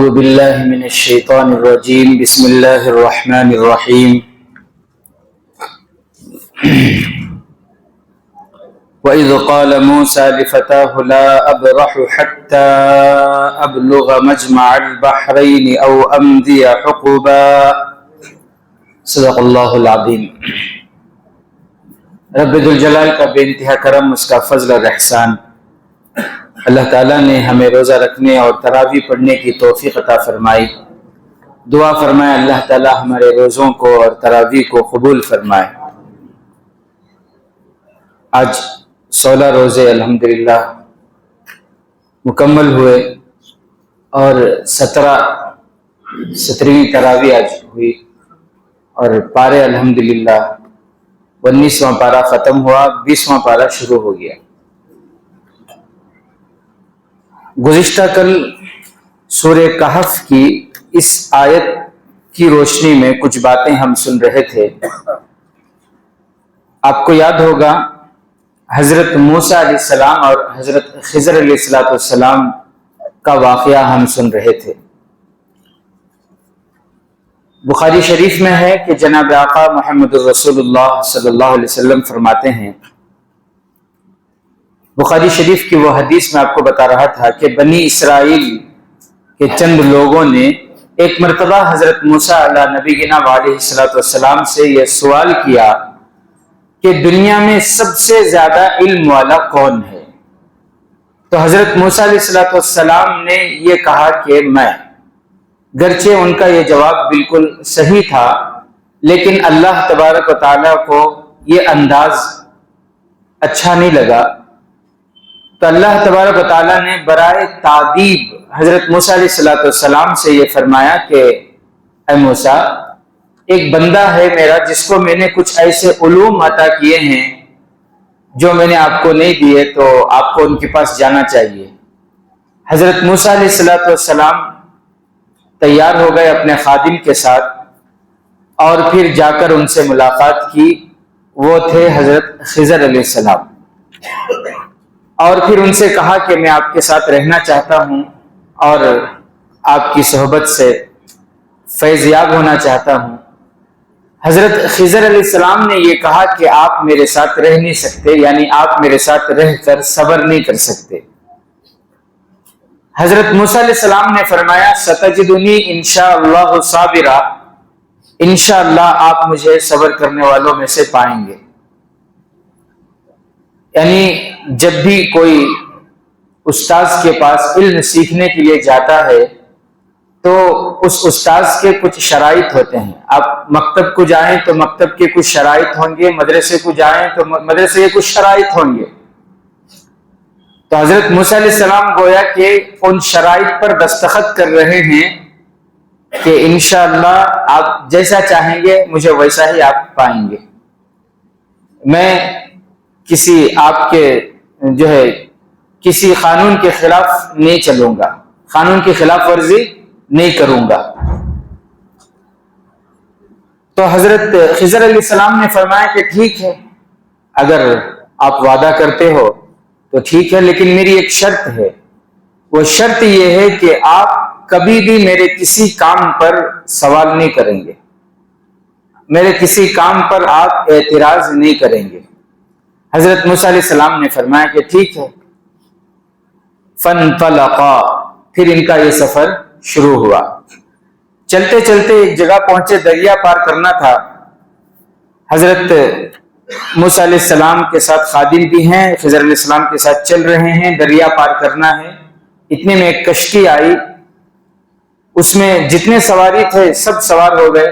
أعوذ بالله من الشيطان الرجيم بسم الله الرحمن الرحيم وإذ قال موسى لفتاه لا أبرح حتى أبلغ مجمع البحرين أو أمضي حقبا صدق اللہ العظیم۔ رب ذوالجلال کا بے انتہا کرم، اس کا فضل اور احسان، اللہ تعالیٰ نے ہمیں روزہ رکھنے اور تراویح پڑھنے کی توفیق عطا فرمائی۔ دعا فرمائے اللہ تعالیٰ ہمارے روزوں کو اور تراویح کو قبول فرمائے۔ آج 16 روزے الحمدللہ مکمل ہوئے اور 17ویں تراویح آج ہوئی اور پارے الحمدللہ 19واں پارہ ختم ہوا، 20واں پارہ شروع ہو گیا۔ گزشتہ کل سورہ کہف کی اس آیت کی روشنی میں کچھ باتیں ہم سن رہے تھے۔ آپ کو یاد ہوگا حضرت موسیٰ علیہ السلام اور حضرت خضر علیہ السلام کا واقعہ ہم سن رہے تھے۔ بخاری شریف میں ہے کہ جناب آقا محمد الرسول اللہ صلی اللہ علیہ وسلم فرماتے ہیں، بخاری شریف کی وہ حدیث میں آپ کو بتا رہا تھا کہ بنی اسرائیل کے چند لوگوں نے ایک مرتبہ حضرت موسیٰ علیہ نبینا علیہ السلام سے یہ سوال کیا کہ دنیا میں سب سے زیادہ علم والا کون ہے؟ تو حضرت موسیٰ علیہ السلام نے یہ کہا کہ میں، گرچہ ان کا یہ جواب بالکل صحیح تھا، لیکن اللہ تبارک و تعالیٰ کو یہ انداز اچھا نہیں لگا، تو اللہ تبارک و تعالیٰ نے برائے تعدیب حضرت موسیٰ علیہ السلام سے یہ فرمایا کہ اے موسیٰ، ایک بندہ ہے میرا جس کو میں نے کچھ ایسے علوم عطا کیے ہیں جو میں نے آپ کو نہیں دیے، تو آپ کو ان کے پاس جانا چاہیے۔ حضرت موسیٰ علیہ السلام تیار ہو گئے اپنے خادم کے ساتھ اور پھر جا کر ان سے ملاقات کی۔ وہ تھے حضرت خضر علیہ السلام، اور پھر ان سے کہا کہ میں آپ کے ساتھ رہنا چاہتا ہوں اور آپ کی صحبت سے فیض یاب ہونا چاہتا ہوں۔ حضرت خضر علیہ السلام نے یہ کہا کہ آپ میرے ساتھ رہ نہیں سکتے، یعنی آپ میرے ساتھ رہ کر صبر نہیں کر سکتے۔ حضرت موسیٰ علیہ السلام نے فرمایا ستجدنی انشاءاللہ صابرا، انشاءاللہ آپ مجھے صبر کرنے والوں میں سے پائیں گے۔ یعنی جب بھی کوئی استاذ کے پاس علم سیکھنے کے لیے جاتا ہے تو اس استاذ کے کچھ شرائط ہوتے ہیں۔ آپ مکتب کو جائیں تو مکتب کے کچھ شرائط ہوں گے، مدرسے کو جائیں تو مدرسے کے کچھ شرائط ہوں گے۔ تو حضرت موسیٰ علیہ السلام گویا کہ ان شرائط پر دستخط کر رہے ہیں کہ انشاءاللہ آپ جیسا چاہیں گے مجھے ویسا ہی آپ پائیں گے۔ میں کسی آپ کے کسی قانون کے خلاف نہیں چلوں گا، قانون کی خلاف ورزی نہیں کروں گا۔ تو حضرت خضر علیہ السلام نے فرمایا کہ ٹھیک ہے، اگر آپ وعدہ کرتے ہو تو ٹھیک ہے، لیکن میری ایک شرط ہے۔ وہ شرط یہ ہے کہ آپ کبھی بھی میرے کسی کام پر سوال نہیں کریں گے، میرے کسی کام پر آپ اعتراض نہیں کریں گے۔ حضرت موسیٰ علیہ السلام نے فرمایا کہ ٹھیک ہے۔ فانطلقا، پھر ان کا یہ سفر شروع ہوا۔ چلتے چلتے ایک جگہ پہنچے، دریا پار کرنا تھا۔ حضرت موسیٰ علیہ السلام کے ساتھ خادم بھی ہیں، خضر علیہ السلام کے ساتھ چل رہے ہیں، دریا پار کرنا ہے۔ اتنے میں ایک کشتی آئی، اس میں جتنے سواری تھے سب سوار ہو گئے،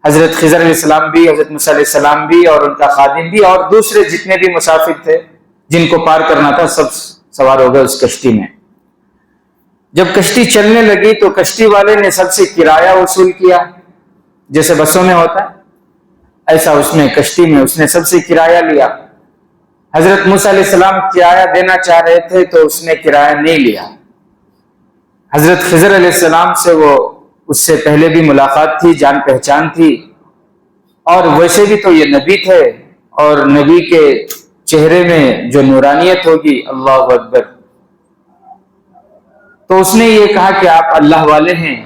حضرت خضر علیہ السلام بھی، حضرت موسیٰ علیہ السلام بھی اور ان کا خادم بھی، اور دوسرے جتنے بھی مسافر تھے جن کو پار کرنا تھا سب سوار ہو گئے اس کشتی میں۔ جب کشتی چلنے لگی تو کشتی والے نے سب سے کرایہ وصول کیا، جیسے بسوں میں ہوتا ہے ایسا اس نے کشتی میں اس نے سب سے کرایہ لیا۔ حضرت موسیٰ علیہ السلام کرایہ دینا چاہ رہے تھے تو اس نے کرایہ نہیں لیا۔ حضرت خضر علیہ السلام سے وہ اس سے پہلے بھی ملاقات تھی، جان پہچان تھی، اور ویسے بھی تو یہ نبی تھے اور نبی کے چہرے میں جو نورانیت ہوگی، اللہ اکبر، تو اس نے یہ کہا کہ آپ اللہ والے ہیں،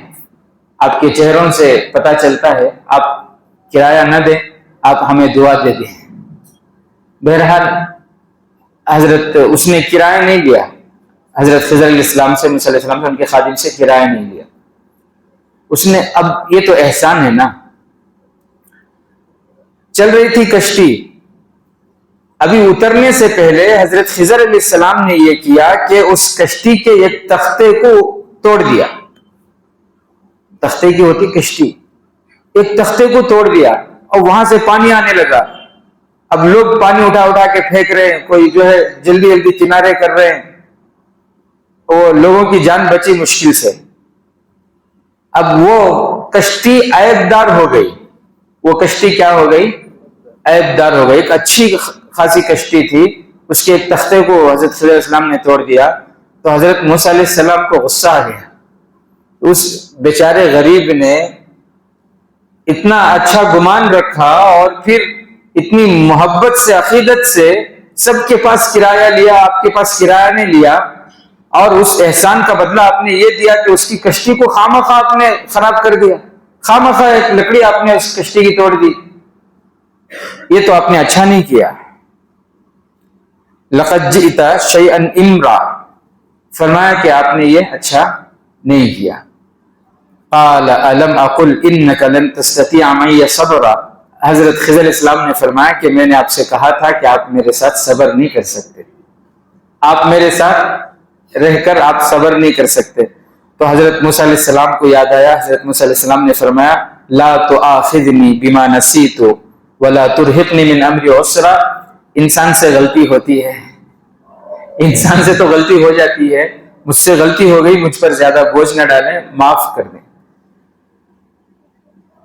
آپ کے چہروں سے پتہ چلتا ہے، آپ کرایہ نہ دیں، آپ ہمیں دعا دے دیں۔ بہرحال حضرت اس نے کرایہ نہیں لیا، حضرت خضر علیہ السلام سے، موسیٰ علیہ السلام سے، ان کے خادم سے کرایہ نہیں لیا اس نے۔ اب یہ تو احسان ہے نا۔ چل رہی تھی کشتی، ابھی اترنے سے پہلے حضرت خضر علیہ السلام نے یہ کیا کہ اس کشتی کے ایک تختے کو توڑ دیا۔ تختے کی ہوتی کشتی، ایک تختے کو توڑ دیا اور وہاں سے پانی آنے لگا۔ اب لوگ پانی اٹھا اٹھا کے پھینک رہے ہیں، کوئی جو ہے جلدی جلدی کنارے کر رہے ہیں، اور لوگوں کی جان بچی مشکل سے۔ اب وہ کشتی عیب دار ہو گئی، وہ کشتی کیا ہو گئی؟ عیب دار ہو گئی۔ ایک اچھی خاصی کشتی تھی، اس کے ایک تختے کو حضرت صلی اللہ علیہ وسلم نے توڑ دیا تو حضرت موسیٰ علیہ السلام کو غصہ آ گیا۔ اس بیچارے غریب نے اتنا اچھا گمان رکھا اور پھر اتنی محبت سے، عقیدت سے سب کے پاس کرایہ لیا، آپ کے پاس کرایہ نہیں لیا، اور اس احسان کا بدلہ آپ نے یہ دیا کہ اس کی کشتی کو خواہ آپ نے خراب کر دیا، خواہ ایک لکڑی آپ نے اس کشتی کی توڑ دی۔ یہ تو آپ نے اچھا نہیں کیا۔ لقد جئت شیئا امرا، فرمایا کہ آپ نے یہ اچھا نہیں کیا۔ قال الم اقل انک لن تستطیع معی صبرا، حضرت خضر علیہ السلام نے فرمایا کہ میں نے آپ سے کہا تھا کہ آپ میرے ساتھ صبر نہیں کر سکتے، آپ میرے ساتھ رہ کر آپ صبر نہیں کر سکتے۔ تو حضرت موسیٰ علیہ السلام کو یاد آیا، حضرت موسیٰ علیہ السلام نے فرمایا لا تؤاخذنی بما نسیت ولا ترهقنی من امری عسرا، انسان سے غلطی ہوتی ہے، انسان سے تو غلطی ہو جاتی ہے، مجھ سے غلطی ہو گئی، مجھ پر زیادہ بوجھ نہ ڈالیں، معاف کر دیں۔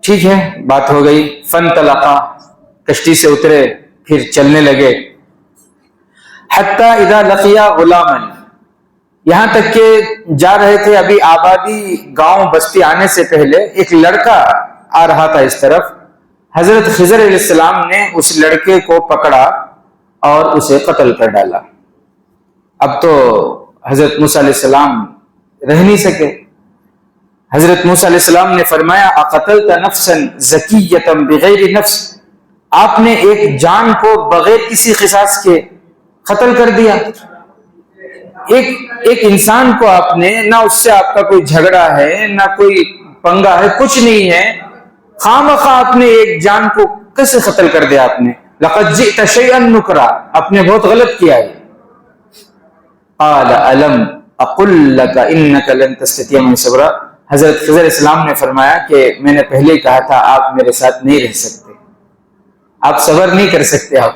ٹھیک ہے، بات ہو گئی۔ فانطلقا، کشتی سے اترے، پھر چلنے لگے۔ حتی اذا لقیا غلاما، یہاں تک کہ جا رہے تھے، ابھی آبادی گاؤں بستی آنے سے پہلے ایک لڑکا آ رہا تھا اس طرف۔ حضرت خضر علیہ السلام نے اس لڑکے کو پکڑا اور اسے قتل کر ڈالا۔ اب تو حضرت موسیٰ علیہ السلام رہ نہیں سکے۔ حضرت موسیٰ علیہ السلام نے فرمایا اقتلت نفسا زکیۃ بغیر نفس، آپ نے ایک جان کو بغیر کسی قصاص کے قتل کر دیا۔ ایک انسان کو آپ نے، نہ اس سے آپ کا کوئی جھگڑا ہے، نہ کوئی پنگا ہے، کچھ نہیں ہے، خامخواہ آپ نے ایک جان کو کیسے قتل کر دیا آپ نے؟ لقد جئت شیئا نکرا، آپ نے بہت غلط کیا ہے۔ قال الم اقل لك انك لن تستطيع معي صبرا، حضرت خضر علیہ السلام نے فرمایا کہ میں نے پہلے ہی کہا تھا آپ میرے ساتھ نہیں رہ سکتے، آپ صبر نہیں کر سکتے آپ۔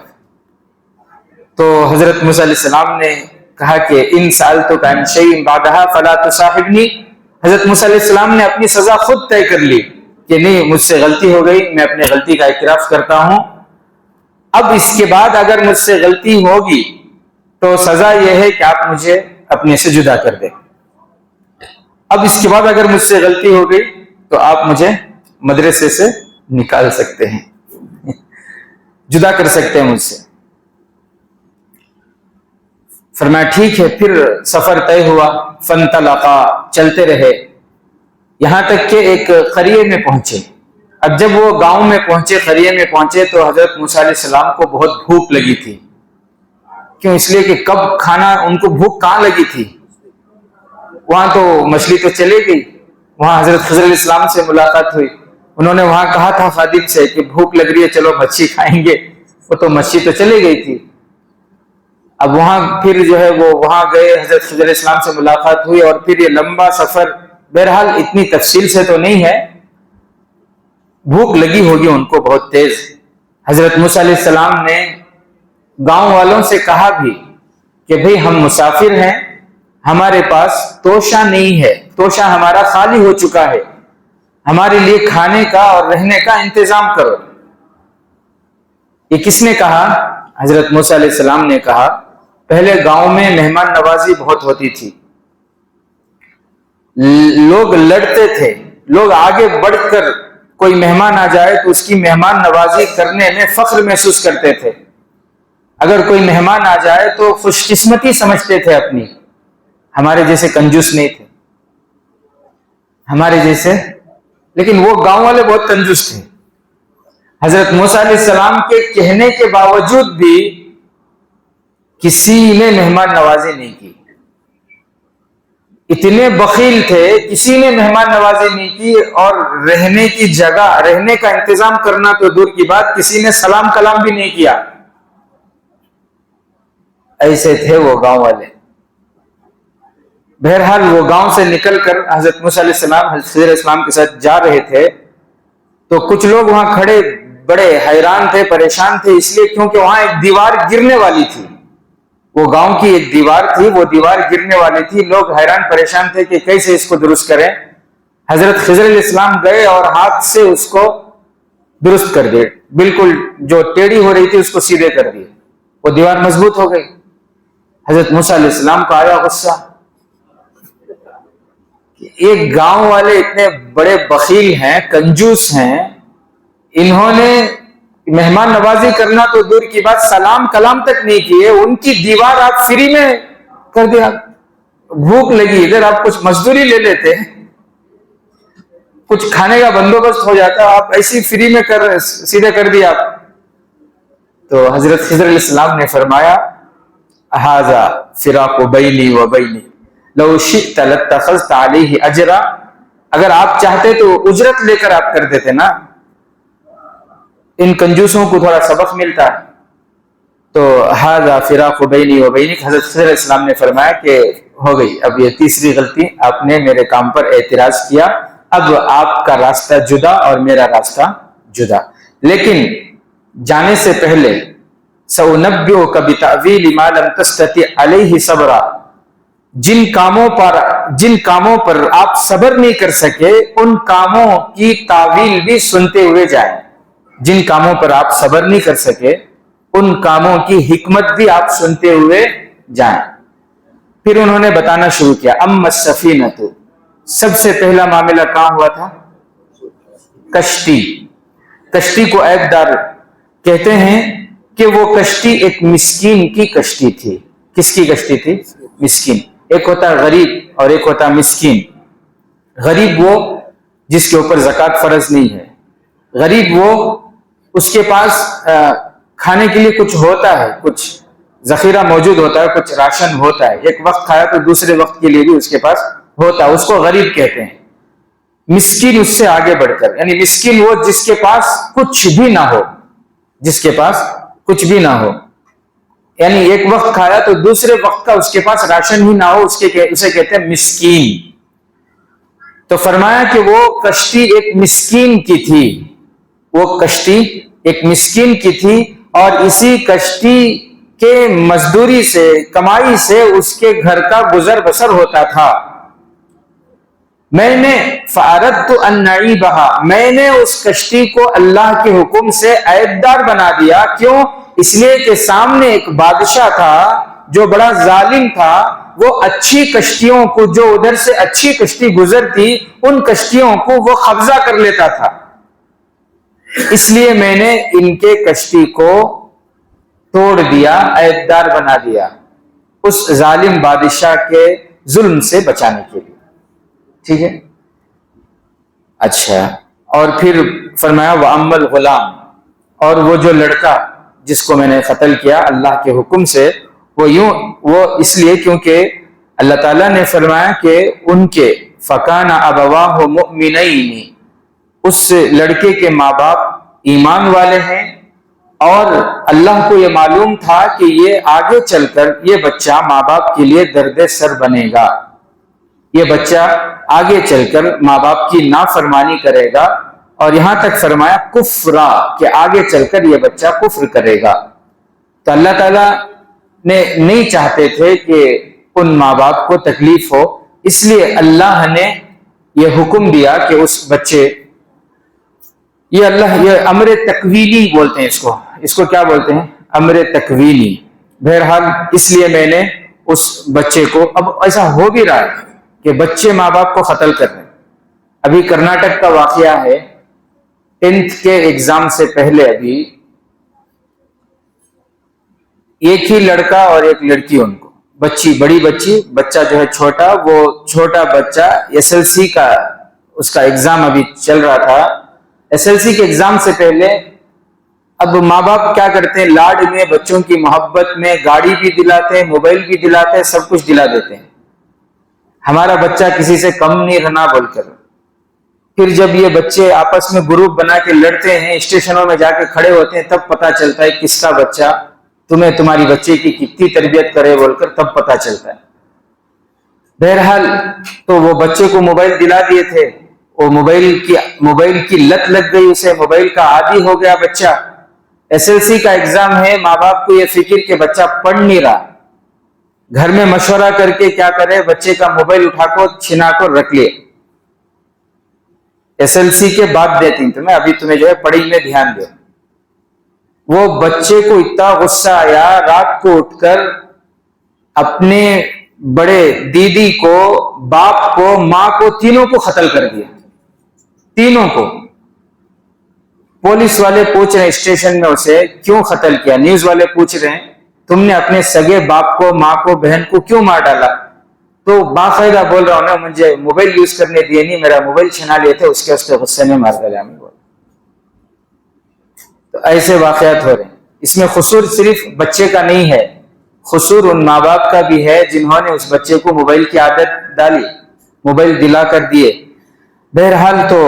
تو حضرت موسیٰ علیہ السلام نے کہا کہ ان سألتک عن شیء بعدها فلا تصاحبنی، حضرت موسیٰ علیہ السلام نے اپنی سزا خود طے کر لی کہ نہیں، مجھ سے غلطی ہو گئی، میں اپنی غلطی کا اعتراف کرتا ہوں، اب اس کے بعد اگر مجھ سے غلطی ہوگی تو سزا یہ ہے کہ آپ مجھے اپنے سے جدا کر دیں۔ اب اس کے بعد اگر مجھ سے غلطی ہو گئی تو آپ مجھے مدرسے سے نکال سکتے ہیں، جدا کر سکتے ہیں مجھ سے۔ فرمایا ٹھیک ہے، پھر سفر طے ہوا۔ فانطلقا، چلتے رہے، یہاں تک کہ ایک قریے میں پہنچے۔ اب جب وہ گاؤں میں پہنچے، قریے میں پہنچے، تو حضرت موسیٰ علیہ السلام کو بہت بھوک لگی تھی۔ کیوں؟ اس لیے کہ کب کھانا، ان کو بھوک کہاں لگی تھی؟ وہاں تو مچھلی تو چلے گئی، وہاں حضرت خضر علیہ السلام سے ملاقات ہوئی، انہوں نے وہاں کہا تھا خادم سے کہ بھوک لگ رہی ہے، چلو مچھلی کھائیں گے، وہ تو مچھلی تو چلی گئی تھی۔ اب وہاں پھر جو ہے وہ وہاں گئے، حضرت خضر علیہ السلام سے ملاقات ہوئی، اور پھر یہ لمبا سفر، بہرحال اتنی تفصیل سے تو نہیں ہے، بھوک لگی ہوگی ان کو بہت تیز۔ حضرت موسیٰ علیہ السلام نے گاؤں والوں سے کہا بھی کہ بھئی ہم مسافر ہیں، ہمارے پاس توشہ نہیں ہے، توشہ ہمارا خالی ہو چکا ہے، ہمارے لیے کھانے کا اور رہنے کا انتظام کرو۔ یہ کس نے کہا؟ حضرت موسیٰ علیہ السلام نے کہا۔ پہلے گاؤں میں مہمان نوازی بہت ہوتی تھی، لوگ لڑتے تھے، لوگ آگے بڑھ کر کوئی مہمان آ جائے تو اس کی مہمان نوازی کرنے میں فخر محسوس کرتے تھے۔ اگر کوئی مہمان آ جائے تو خوش قسمتی سمجھتے تھے اپنی، ہمارے جیسے کنجوس نہیں تھے۔ ہمارے جیسے، لیکن وہ گاؤں والے بہت کنجوس تھے. حضرت موسیٰ علیہ السلام کے کہنے کے باوجود بھی کسی نے مہمان نوازی نہیں کی. اتنے بخیل تھے، کسی نے مہمان نوازی نہیں کی، اور رہنے کی جگہ، رہنے کا انتظام کرنا تو دور کی بات، کسی نے سلام کلام بھی نہیں کیا. ایسے تھے وہ گاؤں والے. بہرحال وہ گاؤں سے نکل کر حضرت موسیٰ علیہ السلام حضرت خضر علیہ السلام کے ساتھ جا رہے تھے، تو کچھ لوگ وہاں کھڑے بڑے حیران تھے، پریشان تھے، اس لیے کیونکہ وہاں ایک دیوار گرنے والی تھی. وہ گاؤں کی ایک دیوار تھی، وہ دیوار گرنے والی تھی. لوگ حیران پریشان تھے کہ کیسے اس کو درست کریں. حضرت خضر علیہ السلام گئے اور ہاتھ سے اس کو درست کر دیے، بالکل جو ٹیڑھی ہو رہی تھی اس کو سیدھے کر دیے. وہ دیوار مضبوط ہو گئی. حضرت موسیٰ علیہ السلام کو آیا غصہ. ایک گاؤں والے اتنے بڑے بخیل ہیں، کنجوس ہیں، انہوں نے مہمان نوازی کرنا تو دور کی بات، سلام کلام تک نہیں کیے. ان کی دیوار آپ فری میں کر دیا. بھوک لگی ادھر، آپ کچھ مزدوری لے لیتے، کچھ کھانے کا بندوبست ہو جاتا، آپ ایسی فری میں سیدھے کر دیا. تو حضرت خضر علیہ السلام نے فرمایا ھذا فراق بینی و بینی لو شئت لاتخذت علیہ اجرا. اگر آپ چاہتے تو اجرت لے کر آپ کر دیتے نا، ان کنجوسوں کو تھوڑا سبق ملتا. تو ھذا فراق بینی و بینک. حضرت خضر علیہ السلام نے فرمایا کہ ہو گئی، اب یہ تیسری غلطی، آپ نے میرے کام پر اعتراض کیا، اب آپ کا راستہ جدا اور میرا راستہ جدا. لیکن جانے سے پہلے سأنبئک بتأویل ما لم تستطع علیہ صبرا. جن کاموں پر آپ صبر نہیں کر سکے، ان کاموں کی تعویل بھی سنتے ہوئے جائیں. جن کاموں پر آپ صبر نہیں کر سکے، ان کاموں کی حکمت بھی آپ سنتے ہوئے جائیں. پھر انہوں نے بتانا شروع کیا. اما السفینۃ، سب سے پہلا معاملہ کہاں ہوا تھا؟ کشتی. کشتی کو عیب دار کہتے ہیں کہ وہ کشتی ایک مسکین کی کشتی تھی. کس کی کشتی تھی؟ مسکین. ایک ہوتا ہے غریب اور ایک ہوتا ہے مسکین. غریب وہ جس کے اوپر زکوٰۃ فرض نہیں ہے. غریب وہ اس کے پاس کھانے کے لیے کچھ ہوتا ہے، کچھ ذخیرہ موجود ہوتا ہے، کچھ راشن ہوتا ہے، ایک وقت کھایا تو دوسرے وقت کے لیے بھی اس کے پاس ہوتا ہے، اس کو غریب کہتے ہیں. مسکین اس سے آگے بڑھ کر، یعنی مسکین وہ جس کے پاس کچھ بھی نہ ہو، جس کے پاس کچھ بھی نہ ہو، یعنی ایک وقت کھایا تو دوسرے وقت کا اس کے پاس راشن ہی نہ ہو، اسے کہتے ہیں مسکین. تو فرمایا کہ وہ کشتی ایک مسکین کی تھی. وہ کشتی ایک مسکین کی تھی، اور اسی کشتی کے مزدوری سے، کمائی سے اس کے گھر کا گزر بسر ہوتا تھا. میں نے فَأَرَدْتُ أَن نَعِيبَهَا، میں نے اس کشتی کو اللہ کے حکم سے عیبدار بنا دیا. کیوں؟ اس لیے کہ سامنے ایک بادشاہ تھا جو بڑا ظالم تھا. وہ اچھی کشتیوں کو، جو ادھر سے اچھی کشتی گزرتی، ان کشتیوں کو وہ قبضہ کر لیتا تھا. اس لیے میں نے ان کے کشتی کو توڑ دیا، عیبدار بنا دیا، اس ظالم بادشاہ کے ظلم سے بچانے کے لیے. ٹھیک ہے. اچھا، اور پھر فرمایا وَأَمَّا الْغُلَامُ، اور وہ جو لڑکا جس کو میں نے قتل کیا اللہ کے حکم سے، وہ اس لیے کیونکہ اللہ تعالیٰ نے فرمایا کہ ان کے فَكَانَ أَبَوَاهُ مُؤْمِنَيْنِ، اس لڑکے کے ماں باپ ایمان والے ہیں، اور اللہ کو یہ معلوم تھا کہ یہ آگے چل کر یہ بچہ ماں باپ کے لیے درد سر بنے گا. یہ بچہ آگے چل کر ماں باپ کی نافرمانی کرے گا، اور یہاں تک فرمایا کفرا، کہ آگے چل کر یہ بچہ کفر کرے گا. تو اللہ تعالیٰ نے نہیں چاہتے تھے کہ ان ماں باپ کو تکلیف ہو، اس لیے اللہ نے یہ حکم دیا کہ اس بچے، یہ امر تکوینی بولتے ہیں اس کو کیا بولتے ہیں؟ امر تکوینی. بہرحال اس لیے میں نے اس بچے کو، اب ایسا ہو بھی رہا ہے کہ بچے ماں باپ کو قتل کر رہے ہیں. ابھی کرناٹک کا واقعہ ہے، 10th کے ایگزام سے پہلے ابھی ایک ہی لڑکا اور ایک لڑکی، ان کو بچی، بڑی بچی، بچہ جو ہے چھوٹا، وہ چھوٹا بچہ SLC کا اس کا ایگزام ابھی چل رہا تھا. SLC کے ایگزام سے پہلے اب ماں باپ کیا کرتے ہیں, لاڈ میں, بچوں کی محبت میں گاڑی بھی دلاتے ہیں, موبائل بھی دلاتے ہیں, سب کچھ دلا دیتے ہیں, ہمارا بچہ کسی سے کم نہیں رہنا بول کر. پھر جب یہ بچے آپس میں گروپ بنا کے لڑتے ہیں, اسٹیشنوں میں جا کے کھڑے ہوتے ہیں, تب پتا چلتا ہے کس کا بچہ تمہیں تمہاری بچے کی کتنی تربیت کرے بول کر, تب پتا چلتا ہے. بہرحال تو وہ بچے کو موبائل دلا دیے تھے, وہ موبائل کی لت لگ گئی اسے, موبائل کا عادی ہو گیا بچہ. SLC کا ایگزام ہے, ماں باپ کو یہ فکر کہ بچہ پڑھ نہیں رہا, گھر میں مشورہ کر کے کیا کرے, بچے کا موبائل اٹھا کو چھنا کو رکھ لیے. SLC کے بعد دیتی ہوں تمہیں, ابھی تمہیں جو ہے پڑھائی میں دھیان دو. وہ بچے کو اتنا غصہ آیا, رات کو اٹھ کر اپنے بڑے دیدی کو, باپ کو, ماں کو, تینوں کو قتل کر دیا, تینوں کو. پولیس والے پوچھ رہے ہیں اسٹیشن میں اسے کیوں قتل کیا, نیوز والے پوچھ رہے ہیں تم نے اپنے سگے باپ کو, ماں کو, بہن کو کیوں مار ڈالا؟ تو باقاعدہ بول رہا ہوں نا, مجھے موبائل یوز کرنے دیے نہیں, میرا موبائل چھنا لیے تھے, اس کے غصے میں مار ڈالا. تو ایسے واقعات ہو رہے ہیں. اس میں قصور صرف بچے کا نہیں ہے, قصور ان ماں باپ کا بھی ہے جنہوں نے اس بچے کو موبائل کی عادت ڈالی, موبائل دلا کر دیے. بہرحال تو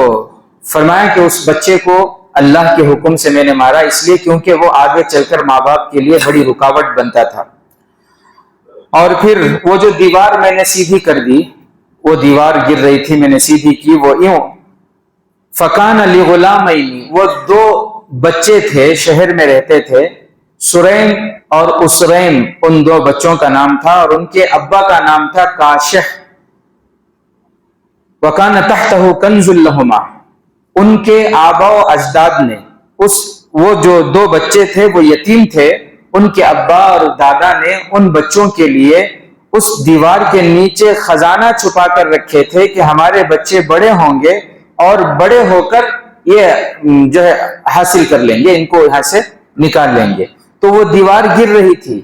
فرمایا کہ اس بچے کو اللہ کے حکم سے میں نے مارا, اس لیے کیونکہ وہ آگے چل کر ماں باپ کے لیے بڑی رکاوٹ بنتا تھا. اور پھر وہ جو دیوار میں نے سیدھی کر دی, وہ دیوار گر رہی تھی, میں نے سیدھی کی, وہ یوں فکان علی غلامین, وہ دو بچے تھے, شہر میں رہتے تھے, سریم اور اسریم, ان دو بچوں کا نام تھا, اور ان کے ابا کا نام تھا کاشح. وکان تحتہ کنز لہما, ان کے آبا و اجداد نے وہ جو دو بچے تھے وہ یتیم تھے, ان کے ابا اور دادا نے ان بچوں کے لیے اس دیوار کے نیچے خزانہ چھپا کر رکھے تھے کہ ہمارے بچے بڑے ہوں گے اور بڑے ہو کر یہ جو ہے حاصل کر لیں گے, ان کو یہاں سے نکال لیں گے. تو وہ دیوار گر رہی تھی,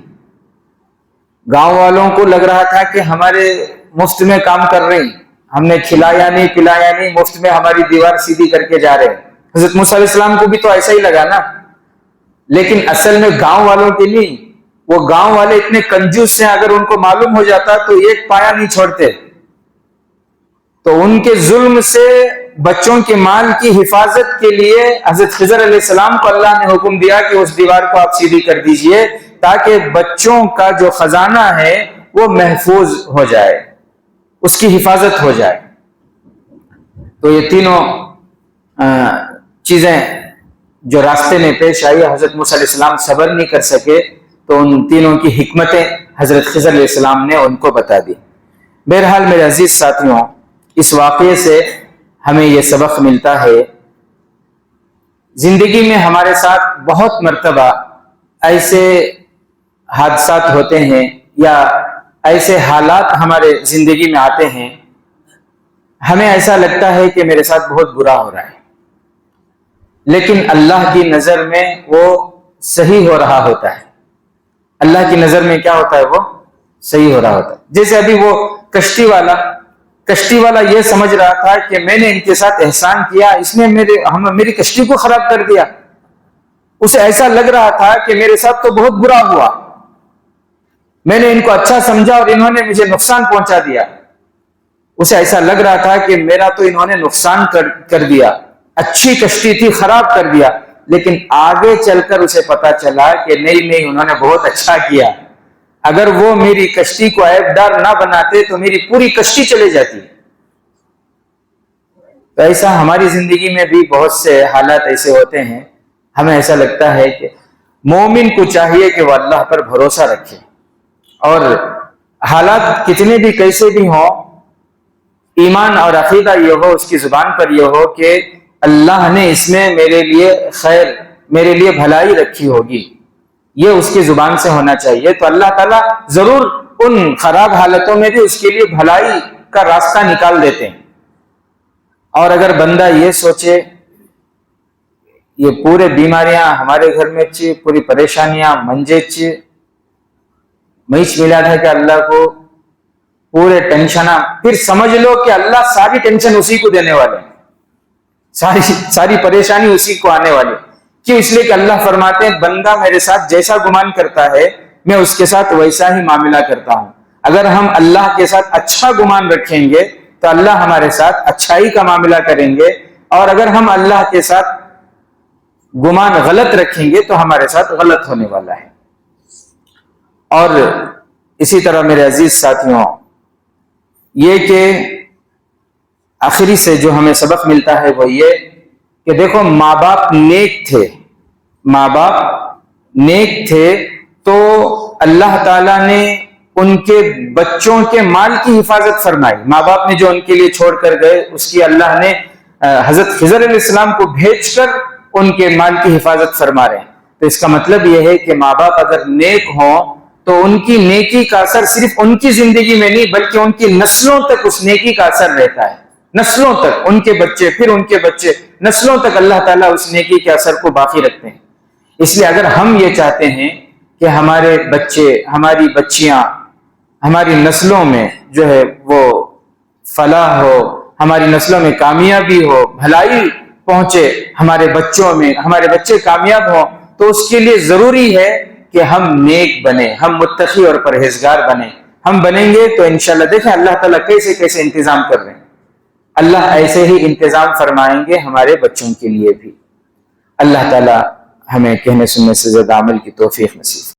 گاؤں والوں کو لگ رہا تھا کہ ہمارے مفت میں کام کر رہے ہیں, ہم نے کھلایا نہیں پلایا نہیں, مفت میں ہماری دیوار سیدھی کر کے جا رہے ہیں. حضرت موسیٰ علیہ السلام کو بھی تو ایسا ہی لگا نا, لیکن اصل میں گاؤں والوں کے نہیں, وہ گاؤں والے اتنے کنجوس ہیں, اگر ان کو معلوم ہو جاتا تو ایک پایا نہیں چھوڑتے. تو ان کے ظلم سے بچوں کے مال کی حفاظت کے لیے حضرت خضر علیہ السلام کو اللہ نے حکم دیا کہ اس دیوار کو آپ سیدھی کر دیجئے, تاکہ بچوں کا جو خزانہ ہے وہ محفوظ ہو جائے, اس کی حفاظت ہو جائے. تو یہ تینوں چیزیں جو راستے میں پیش آئی, حضرت موسیٰ علیہ السلام صبر نہیں کر سکے, تو ان تینوں کی حکمتیں حضرت خضر علیہ السلام نے ان کو بتا دی. بہرحال میرے عزیز ساتھیوں, اس واقعے سے ہمیں یہ سبق ملتا ہے, زندگی میں ہمارے ساتھ بہت مرتبہ ایسے حادثات ہوتے ہیں یا ایسے حالات ہمارے زندگی میں آتے ہیں, ہمیں ایسا لگتا ہے کہ میرے ساتھ بہت برا ہو رہا ہے, لیکن اللہ کی نظر میں وہ صحیح ہو رہا ہوتا ہے. اللہ کی نظر میں کیا ہوتا ہے, وہ صحیح ہو رہا ہوتا ہے. جیسے ابھی وہ کشتی والا یہ سمجھ رہا تھا کہ میں نے ان کے ساتھ احسان کیا, اس نے میری کشتی کو خراب کر دیا. اسے ایسا لگ رہا تھا کہ میرے ساتھ تو بہت برا ہوا, میں نے ان کو اچھا سمجھا اور انہوں نے مجھے نقصان پہنچا دیا. اسے ایسا لگ رہا تھا کہ میرا تو انہوں نے نقصان کر دیا, اچھی کشتی تھی خراب کر دیا. لیکن آگے چل کر اسے پتا چلا کہ نہیں انہوں نے بہت اچھا کیا, اگر وہ میری کشتی کو عیبدار نہ بناتے تو میری پوری کشتی چلے جاتی. تو ایسا ہماری زندگی میں بھی بہت سے حالات ایسے ہوتے ہیں, ہمیں ایسا لگتا ہے کہ مومن کو چاہیے کہ وہ اللہ پر بھروسہ رکھے, اور حالات کتنے بھی کیسے بھی ہوں, ایمان اور عقیدہ یہ ہو, اس کی زبان پر یہ ہو کہ اللہ نے اس میں میرے لیے خیر, میرے لیے بھلائی رکھی ہوگی, یہ اس کی زبان سے ہونا چاہیے. تو اللہ تعالیٰ ضرور ان خراب حالتوں میں بھی اس کے لیے بھلائی کا راستہ نکال دیتے ہیں. اور اگر بندہ یہ سوچے یہ پورے بیماریاں ہمارے گھر میں چی, پوری پریشانیاں منجے چی, میچ ملا تھا کہ اللہ کو پورے ٹینشن، پھر سمجھ لو کہ اللہ ساری ٹینشن اسی کو دینے والے ہیں، ساری پریشانی اسی کو آنے والی۔ کیوں؟ اس لیے کہ اللہ فرماتے ہیں بندہ میرے ساتھ جیسا گمان کرتا ہے میں اس کے ساتھ ویسا ہی معاملہ کرتا ہوں۔ اگر ہم اللہ کے ساتھ اچھا گمان رکھیں گے تو اللہ ہمارے ساتھ اچھائی کا معاملہ کریں گے، اور اگر ہم اللہ کے ساتھ گمان غلط رکھیں گے تو ہمارے ساتھ غلط ہونے والا ہے۔ اور اسی طرح میرے عزیز ساتھیوں، یہ کہ آخری سے جو ہمیں سبق ملتا ہے وہ یہ کہ دیکھو ماں باپ نیک تھے، ماں باپ نیک تھے تو اللہ تعالیٰ نے ان کے بچوں کے مال کی حفاظت فرمائی۔ ماں باپ نے جو ان کے لیے چھوڑ کر گئے اس کی اللہ نے حضرت خضر علیہ السلام کو بھیج کر ان کے مال کی حفاظت فرما رہے ہیں۔ تو اس کا مطلب یہ ہے کہ ماں باپ اگر نیک ہوں تو ان کی نیکی کا اثر صرف ان کی زندگی میں نہیں بلکہ ان کی نسلوں تک اس نیکی کا اثر رہتا ہے، نسلوں تک، ان کے بچے، پھر ان کے بچے، نسلوں تک اللہ تعالیٰ اس نیکی کے اثر کو باقی رکھتے ہیں۔ اس لیے اگر ہم یہ چاہتے ہیں کہ ہمارے بچے، ہماری بچیاں، ہماری نسلوں میں جو ہے وہ فلاح ہو، ہماری نسلوں میں کامیابی ہو، بھلائی پہنچے ہمارے بچوں میں، ہمارے بچے کامیاب ہوں، تو اس کے لیے ضروری ہے کہ ہم نیک بنیں، ہم متقی اور پرہیزگار بنیں۔ ہم بنیں گے تو انشاءاللہ دیکھیں اللہ تعالیٰ کیسے کیسے انتظام کر رہے ہیں۔ اللہ ایسے ہی انتظام فرمائیں گے ہمارے بچوں کے لیے بھی۔ اللہ تعالیٰ ہمیں کہنے سننے سے زیادہ عمل کی توفیق نصیب